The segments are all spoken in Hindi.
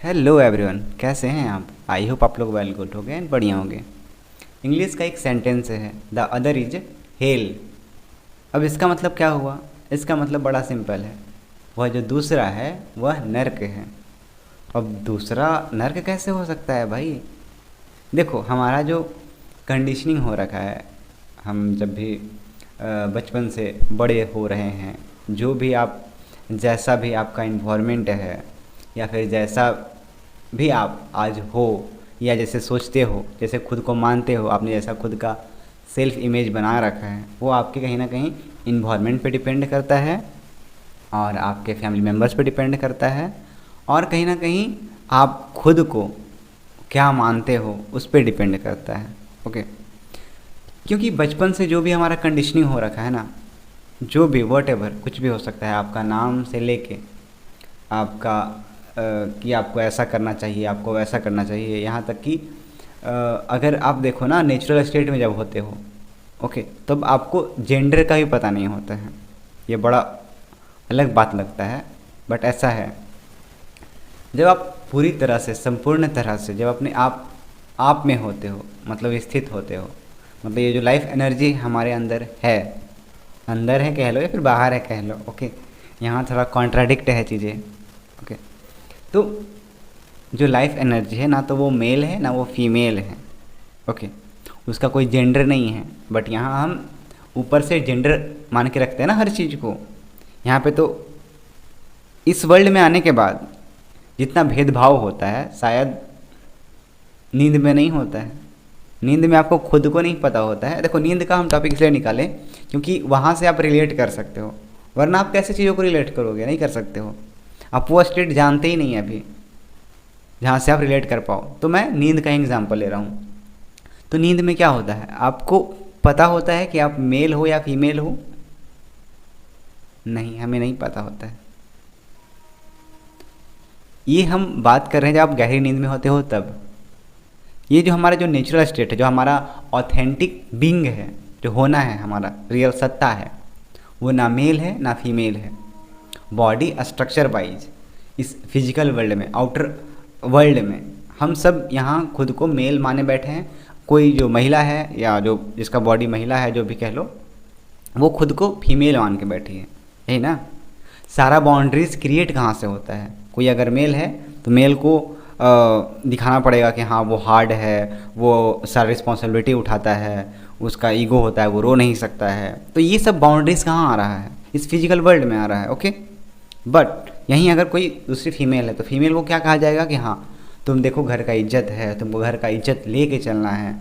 हेलो एवरीवन, कैसे हैं आप? आई होप आप लोग वेल गुड हो गए एंड बढ़िया होंगे। इंग्लिश का एक सेंटेंस है, द अदर इज हेल। अब इसका मतलब क्या हुआ? इसका मतलब बड़ा सिंपल है, वह जो दूसरा है वह नर्क है। अब दूसरा नर्क कैसे हो सकता है भाई? देखो, हमारा जो कंडीशनिंग हो रखा है, हम जब भी बचपन से बड़े हो रहे हैं, जो भी आप जैसा भी आपका इन्वायरमेंट है या फिर जैसा भी आप आज हो या जैसे सोचते हो, जैसे खुद को मानते हो, आपने जैसा खुद का सेल्फ इमेज बना रखा है, वो आपके कहीं ना कहीं इन्वायरमेंट पे डिपेंड करता है और आपके फैमिली मेम्बर्स पे डिपेंड करता है और कहीं ना कहीं आप खुद को क्या मानते हो उस पर डिपेंड करता है। ओके, क्योंकि बचपन से जो भी हमारा कंडीशनिंग हो रखा है ना, जो भी वट एवर कुछ भी हो सकता है, आपका नाम से लेके आपका कि आपको ऐसा करना चाहिए, आपको वैसा करना चाहिए, यहाँ तक कि अगर आप देखो ना, नेचुरल स्टेट में जब होते हो, ओके, तब आपको जेंडर का भी पता नहीं होता है। ये बड़ा अलग बात लगता है, बट ऐसा है। जब आप पूरी तरह से, संपूर्ण तरह से जब अपने आप में होते हो, मतलब स्थित होते हो, मतलब ये जो लाइफ एनर्जी हमारे अंदर है कह लो या फिर बाहर है कह लो, ओके, यहाँ थोड़ा कॉन्ट्राडिक्ट है चीज़ें। ओके, तो जो लाइफ एनर्जी है ना, तो वो मेल है ना वो फीमेल है। ओके, उसका कोई जेंडर नहीं है, बट यहाँ हम ऊपर से जेंडर मान के रखते हैं ना हर चीज़ को। यहाँ पे तो इस वर्ल्ड में आने के बाद जितना भेदभाव होता है शायद नींद में नहीं होता है। नींद में आपको खुद को नहीं पता होता है। देखो, नींद का हम टॉपिक इसलिए निकालें क्योंकि वहाँ से आप रिलेट कर सकते हो, वरना आप कैसे चीज़ों को रिलेट करोगे? नहीं कर सकते हो। आप वो स्टेट जानते ही नहीं है अभी जहाँ से आप रिलेट कर पाओ। तो मैं नींद का एग्जांपल ले रहा हूँ। तो नींद में क्या होता है, आपको पता होता है कि आप मेल हो या फीमेल हो? नहीं, हमें नहीं पता होता है। ये हम बात कर रहे हैं जब आप गहरी नींद में होते हो तब। ये जो हमारा जो नेचुरल स्टेट है, जो हमारा ऑथेंटिक बीइंग है, जो होना है, हमारा रियल सत्ता है, वो ना मेल है ना फीमेल है। बॉडी स्ट्रक्चर वाइज इस फिजिकल वर्ल्ड में, आउटर वर्ल्ड में, हम सब यहाँ खुद को मेल माने बैठे हैं। कोई जो महिला है या जो जिसका बॉडी महिला है, जो भी कह लो, वो खुद को फीमेल मान के बैठी है, यही ना? सारा बाउंड्रीज क्रिएट कहाँ से होता है? कोई अगर मेल है तो मेल को दिखाना पड़ेगा कि हाँ वो हार्ड है, वो सारी रिस्पॉन्सिबिलिटी उठाता है, उसका ईगो होता है, वो रो नहीं सकता है। तो ये सब बाउंड्रीज कहाँ आ रहा है? इस फिजिकल वर्ल्ड में आ रहा है। ओके, बट यहीं अगर कोई दूसरी फीमेल है तो फीमेल को क्या कहा जाएगा कि हाँ तुम देखो, घर का इज्जत है, तुमको घर का इज्जत लेके चलना है।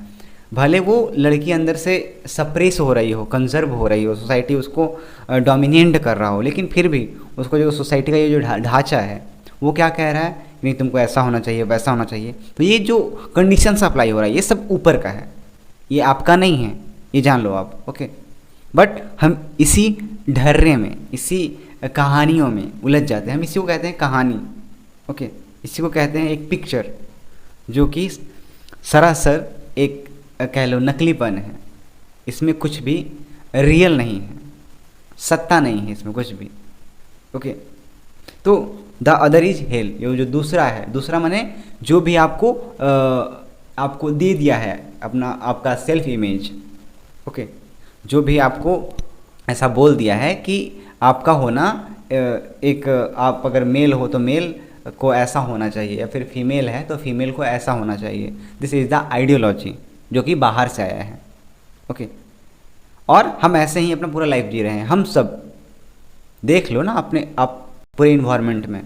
भले वो लड़की अंदर से सप्रेस हो रही हो, कंजर्व हो रही हो, सोसाइटी उसको डोमिनेट कर रहा हो, लेकिन फिर भी उसको जो सोसाइटी का ये जो ढांचा है वो क्या कह रहा है, नहीं तुमको ऐसा होना चाहिए, वैसा होना चाहिए। तो ये जो कंडीशंस अप्लाई हो रहा है, ये सब ऊपर का है, ये आपका नहीं है, ये जान लो आप। ओके, बट हम इसी ढर्रे में, इसी कहानियों में उलझ जाते हैं। हम इसी को कहते हैं कहानी। ओके, इसी को कहते हैं एक पिक्चर, जो कि सरासर एक कह लो नकलीपन है। इसमें कुछ भी रियल नहीं है, सत्ता नहीं है इसमें कुछ भी। ओके, तो द अदर इज हेल, ये जो दूसरा है, दूसरा माने जो भी आपको दे दिया है अपना, आपका सेल्फ इमेज। ओके, जो भी आपको ऐसा बोल दिया है कि आपका होना एक, आप अगर मेल हो तो मेल को ऐसा होना चाहिए, या फिर फीमेल है तो फीमेल को ऐसा होना चाहिए। दिस इज़ द आइडियोलॉजी जो कि बाहर से आया है। ओके, और हम ऐसे ही अपना पूरा लाइफ जी रहे हैं। हम सब देख लो ना अपने आप पूरे इन्वायरमेंट में,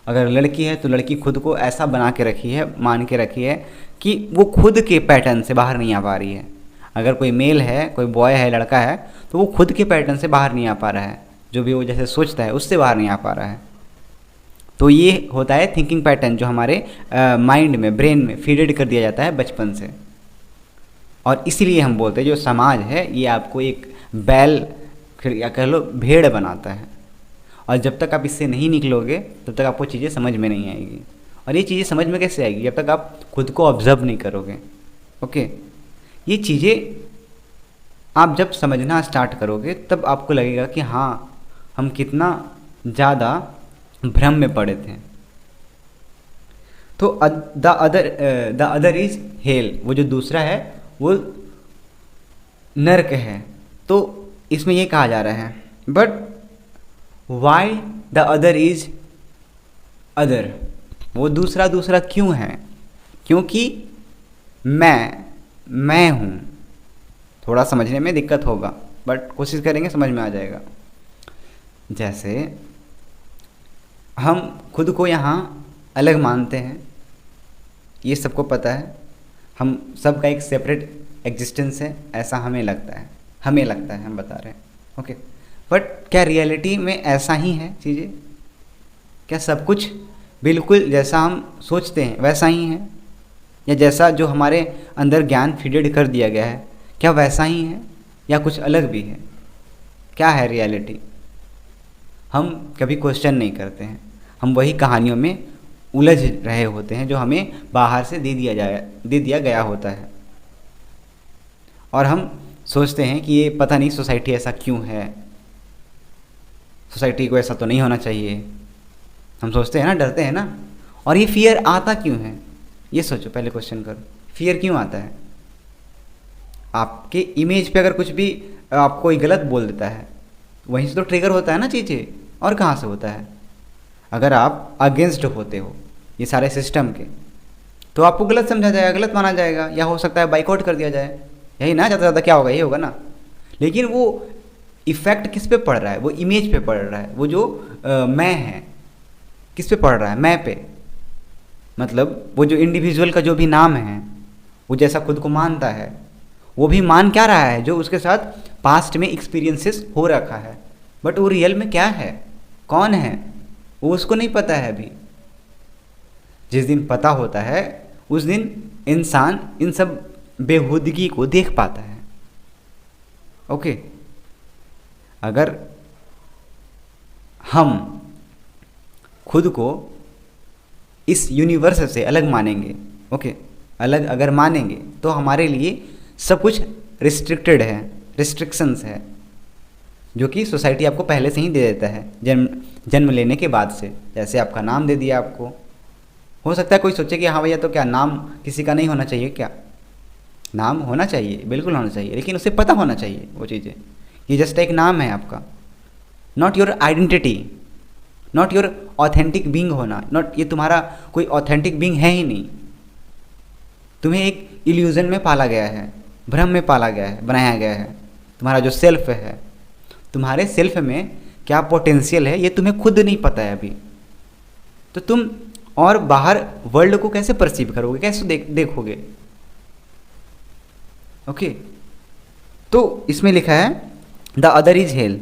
अगर लड़की है तो लड़की खुद को ऐसा बना के रखी है, मान के रखी है कि वो खुद के पैटर्न से बाहर नहीं आ पा रही है। अगर कोई मेल है, कोई बॉय है, लड़का है, तो वो खुद के पैटर्न से बाहर नहीं आ पा रहा है, जो भी वो जैसे सोचता है उससे बाहर नहीं आ पा रहा है। तो ये होता है थिंकिंग पैटर्न, जो हमारे माइंड में, ब्रेन में फीडेड कर दिया जाता है बचपन से। और इसीलिए हम बोलते हैं जो समाज है ये आपको एक बैल, फिर या कह लो भेड़ बनाता है, और जब तक आप इससे नहीं निकलोगे तब तक आपको चीज़ें समझ में नहीं आएगी। और ये चीज़ें समझ में कैसे आएगी? जब तक आप खुद को ऑब्जर्व नहीं करोगे। ओके, ये चीज़ें आप जब समझना स्टार्ट करोगे तब आपको लगेगा कि हाँ हम कितना ज़्यादा भ्रम में पड़े थे। तो द अदर इज हेल, वो जो दूसरा है वो नर्क है। तो इसमें ये कहा जा रहा है, but why the other is other, वो दूसरा दूसरा क्यों है? क्योंकि मैं हूँ। थोड़ा समझने में दिक्कत होगा बट कोशिश करेंगे, समझ में आ जाएगा। जैसे हम खुद को यहाँ अलग मानते हैं, ये सबको पता है, हम सबका एक सेपरेट एग्जिस्टेंस है, ऐसा हमें लगता है, हम बता रहे हैं, ओके। बट क्या रियलिटी में ऐसा ही है चीज़ें? क्या सब कुछ बिल्कुल जैसा हम सोचते हैं वैसा ही है, या जैसा जो हमारे अंदर ज्ञान फीडेड कर दिया गया है क्या वैसा ही है, या कुछ अलग भी है? क्या है रियलिटी? हम कभी क्वेश्चन नहीं करते हैं, हम वही कहानियों में उलझ रहे होते हैं जो हमें बाहर से दे दिया गया होता है। और हम सोचते हैं कि ये पता नहीं सोसाइटी ऐसा क्यों है, सोसाइटी को ऐसा तो नहीं होना चाहिए, हम सोचते हैं ना, डरते हैं ना। और ये फियर आता क्यों है, ये सोचो, पहले क्वेश्चन करो, फियर क्यों आता है? आपके इमेज पे अगर कुछ भी आपको कोई गलत बोल देता है, वहीं से तो ट्रिगर होता है ना चीज़ें, और कहाँ से होता है? अगर आप अगेंस्ट होते हो ये सारे सिस्टम के, तो आपको गलत समझा जाएगा, गलत माना जाएगा, या हो सकता है बाइकआउट कर दिया जाए, यही ना, ज़्यादा से ज़्यादा क्या होगा, ये होगा ना। लेकिन वो इफ़ेक्ट किस पे पड़ रहा है? वो इमेज पे पड़ रहा है, वो जो मैं है किस पे पड़ रहा है? मैं पे। मतलब वो जो इंडिविजुअल का जो भी नाम है, वो जैसा खुद को मानता है, वो भी मान क्या रहा है? जो उसके साथ पास्ट में एक्सपीरियंसेस हो रखा है, बट वो रियल में क्या है, कौन है, वो उसको नहीं पता है अभी। जिस दिन पता होता है उस दिन इंसान इन सब बेहूदगी को देख पाता है, ओके। अगर हम खुद को इस यूनिवर्स से अलग मानेंगे, ओके, अलग अगर मानेंगे, तो हमारे लिए सब कुछ रिस्ट्रिक्टेड है, रिस्ट्रिक्शंस है, जो कि सोसाइटी आपको पहले से ही दे देता है जन्म लेने के बाद से। जैसे आपका नाम दे दिया आपको, हो सकता है कोई सोचे कि हाँ भैया तो क्या नाम किसी का नहीं होना चाहिए क्या? नाम होना चाहिए, बिल्कुल होना चाहिए, लेकिन उसे पता होना चाहिए वो चीज़ें। ये जस्ट एक नाम है आपका, not your identity, not your authentic being होना, नॉट, ये तुम्हारा कोई ऑथेंटिक बीइंग है ही नहीं। तुम्हें एक इल्यूजन में पाला गया है, भ्रम में पाला गया है, बनाया गया है। तुम्हारा जो सेल्फ है, तुम्हारे सेल्फ में क्या पोटेंशियल है ये तुम्हें खुद नहीं पता है अभी। तो तुम और बाहर वर्ल्ड को कैसे परसीव करोगे, कैसे देखोगे, ओके। तो इसमें लिखा है द अदर इज हेल,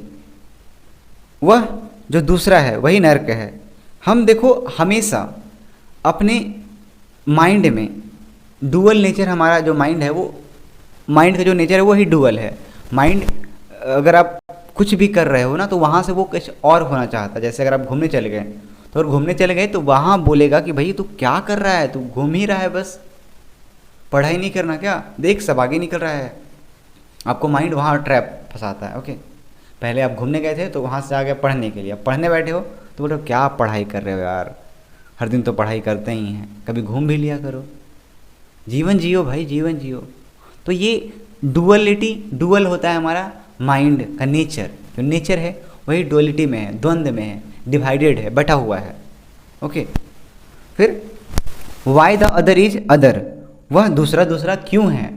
वह जो दूसरा है वही नर्क है। हम देखो हमेशा अपने माइंड में डुअल नेचर, हमारा जो माइंड है वो, माइंड का जो नेचर है वो ही डुअल है। माइंड अगर आप कुछ भी कर रहे हो ना, तो वहाँ से वो कुछ और होना चाहता है। जैसे अगर आप घूमने चले गए, तो अगर घूमने चले गए तो वहाँ बोलेगा कि भाई तू क्या कर रहा है, तू घूम ही रहा है, बस पढ़ाई नहीं करना क्या, देख सब आगे निकल रहा है। आपको माइंड वहाँ ट्रैप फंसाता है, ओके। पहले आप घूमने गए थे तो वहाँ से आ गए पढ़ने के लिए, अब पढ़ने बैठे हो तो बोलो क्या पढ़ाई कर रहे हो यार, हर दिन तो पढ़ाई करते ही हैं, कभी घूम भी लिया करो, जीवन जियो भाई, जीवन जियो। तो ये डुअलिटी, डुअल होता है हमारा माइंड का नेचर, जो नेचर है वही डुअलिटी में है, द्वंद्व में है, डिवाइडेड है, बटा हुआ है, ओके। फिर why the other is other, वह दूसरा दूसरा क्यों है?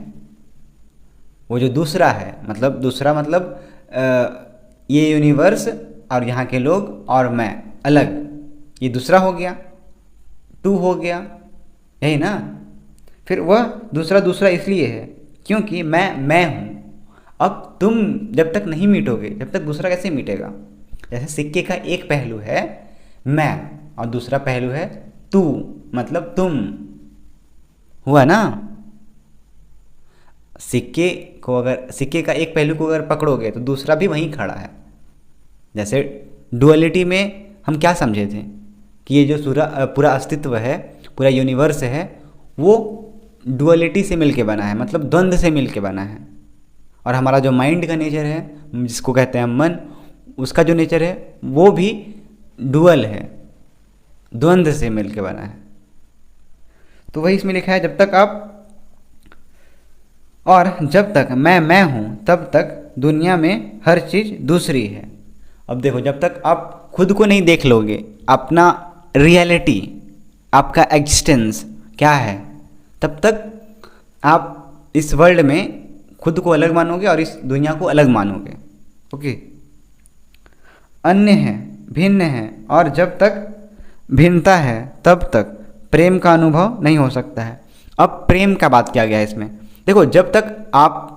वो जो दूसरा है, मतलब दूसरा मतलब ये यूनिवर्स और यहाँ के लोग और मैं अलग, ये दूसरा हो गया, टू हो गया, यही ना। फिर वह दूसरा दूसरा इसलिए है क्योंकि मैं हूँ। अब तुम जब तक नहीं मिटोगे, जब तक दूसरा कैसे मिटेगा? जैसे सिक्के का एक पहलू है मैं और दूसरा पहलू है तू, मतलब तुम, हुआ ना। सिक्के का एक पहलू को अगर पकड़ोगे तो दूसरा भी वहीं खड़ा है। जैसे डुअलिटी में हम क्या समझे थे कि ये जो पूरा अस्तित्व है, पूरा यूनिवर्स है, वो डुअलिटी से मिलके बना है, मतलब द्वंद्व से मिलके बना है। और हमारा जो माइंड का नेचर है, जिसको कहते हैं मन, उसका जो नेचर है वो भी डुअल है, द्वंद्व से मिलके बना है। तो वही इसमें लिखा है, जब तक आप और जब तक मैं हूँ तब तक दुनिया में हर चीज़ दूसरी है। अब देखो, जब तक आप खुद को नहीं देख लोगे, अपना रियलिटी, आपका एग्जिस्टेंस क्या है, तब तक आप इस वर्ल्ड में खुद को अलग मानोगे और इस दुनिया को अलग मानोगे। ओके, अन्य है, भिन्न है, और जब तक भिन्नता है तब तक प्रेम का अनुभव नहीं हो सकता है। अब प्रेम का बात किया गया है इसमें। देखो, जब तक आप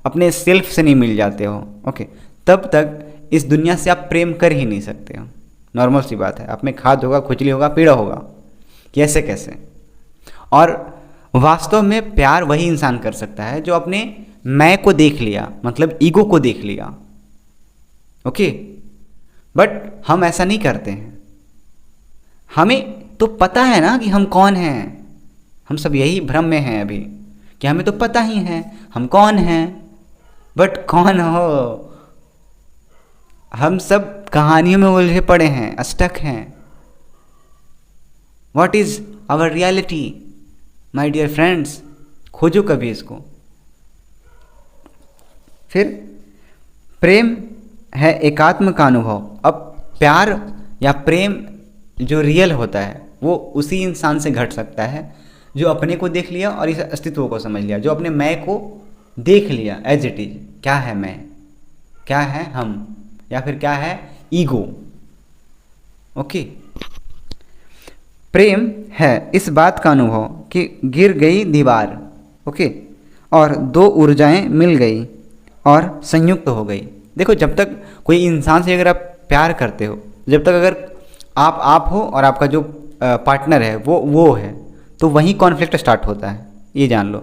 अपने सेल्फ से नहीं मिल जाते हो, ओके, तब तक इस दुनिया से आप प्रेम कर ही नहीं सकते हो। नॉर्मल सी बात है, आप में खाद होगा, खुजली होगा, पीड़ा होगा, कैसे कैसे। और वास्तव में प्यार वही इंसान कर सकता है जो अपने मैं को देख लिया, मतलब ईगो को देख लिया। ओके, बट हम ऐसा नहीं करते हैं। हमें तो पता है ना कि हम कौन हैं। हम सब यही भ्रम में हैं अभी कि हमें तो पता ही है हम कौन हैं, बट कौन हो, हम सब कहानियों में उलझे पड़े हैं, अस्टक हैं। What is our reality my dear friends? खोजो कभी इसको। फिर प्रेम है एकात्म का अनुभव। अब प्यार या प्रेम जो रियल होता है वो उसी इंसान से घट सकता है जो अपने को देख लिया और इस अस्तित्व को समझ लिया, जो अपने मैं को देख लिया एज इट इज। क्या है मैं, क्या है हम, या फिर क्या है ईगो। ओके, प्रेम है इस बात का अनुभव कि गिर गई दीवार, ओके, और दो ऊर्जाएं मिल गई और संयुक्त हो गई। देखो, जब तक कोई इंसान से अगर आप प्यार करते हो, जब तक अगर आप हो और आपका जो पार्टनर है वो है, तो वहीं कॉन्फ्लिक्ट स्टार्ट होता है, ये जान लो।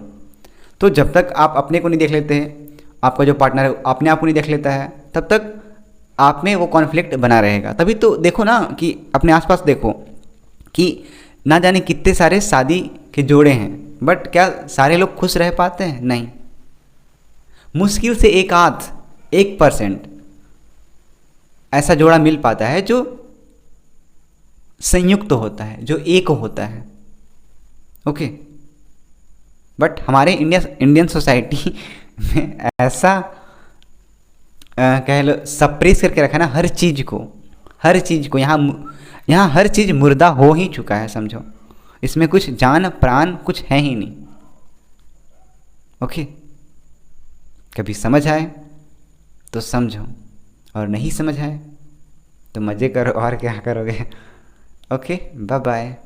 तो जब तक आप अपने को नहीं देख लेते हैं, आपका जो पार्टनर है अपने आप को नहीं देख लेता है, तब तक आप में वो कॉन्फ्लिक्ट बना रहेगा। तभी तो देखो ना कि अपने आसपास देखो कि ना जाने कितने सारे शादी के जोड़े हैं, बट क्या सारे लोग खुश रह पाते हैं? नहीं, मुश्किल से एक आध 1% ऐसा जोड़ा मिल पाता है जो संयुक्त होता है, जो एक होता है। ओके, बट हमारे इंडियन सोसाइटी में ऐसा कह लो सप्रेस करके रखा ना हर चीज़ को। यहाँ हर चीज़ मुर्दा हो ही चुका है, समझो। इसमें कुछ जान प्राण कुछ है ही नहीं। ओके, कभी समझ आए तो समझो, और नहीं समझ आए तो मज़े करो, और क्या करोगे। Okay, bye bye.